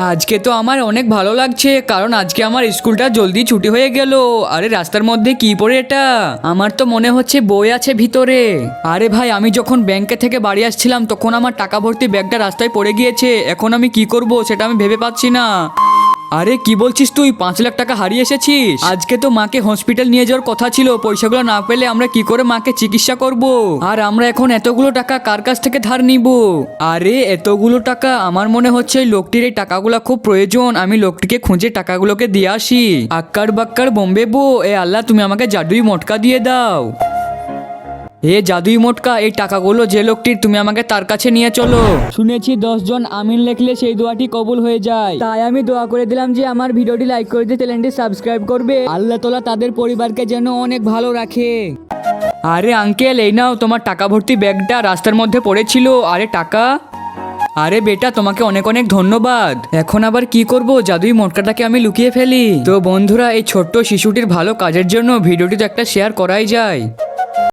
আজকে তো আমার অনেক ভালো লাগছে, কারণ আজকে আমার স্কুলটা জলদি ছুটি হয়ে গেল। আরে রাস্তার মধ্যে কি পড়ে এটা? আমার তো মনে হচ্ছে বই আছে ভিতরে। আরে ভাই, আমি যখন ব্যাংকে থেকে বাড়ি আসছিলাম তখন আমার টাকা ভর্তি ব্যাগটা রাস্তায় পড়ে গিয়েছে। এখন আমি কি করব সেটা আমি ভেবে পাচ্ছি না। আরে কি বলছিস তুই? 5 লাখ টাকা হারিয়ে এসেছিস? আজকে তো মাকে হসপিটাল নিয়ে যাওয়ার কথা ছিল। পয়সাগুলো না পেলে আমরা কি করে মাকে চিকিৎসা করব? আর আমরা এখন এতগুলো টাকা কার কাছ থেকে ধার নিব? আরে এতগুলো টাকা, আমার মনে হচ্ছে এই লোকটির এই টাকাগুলো খুব প্রয়োজন। আমি লোকটিকে খুঁজে টাকাগুলোকে দিয়ে আসি। আক্কার বাক্কার বোম্বে বো, এ আল্লাহ তুমি আমাকে জাদুই মটকা দিয়ে দাও। এ জাদুই মোটকা, এই টাকাগুলো যে লোকটির, তুমি আমাকে তার কাছে নিয়ে চলো। শুনেছি 10 জন আমিন লিখলে সেই দোয়াটি কবুল হয়ে যায়, তাই আমি দোয়া করে দিলাম যে আমার ভিডিওটি লাইক করে দিয়ে চ্যানেলটি সাবস্ক্রাইব করবে। আল্লাহ তাআলা তাদের পরিবারকে যেন অনেক ভালো রাখে। আরে আঙ্কেল, এই নাও তোমার টাকা ভর্তি ব্যাগটা, রাস্তার মধ্যে পড়েছিল। আরে টাকা। আরে বেটা, তোমাকে অনেক অনেক ধন্যবাদ। এখন আবার কি করব? জাদুই মোটকাটাকে আমি লুকিয়ে ফেলি। তো বন্ধুরা, এই ছোট্ট শিশুটির ভালো কাজের জন্য ভিডিওটি তো একটা শেয়ার করাই যায়।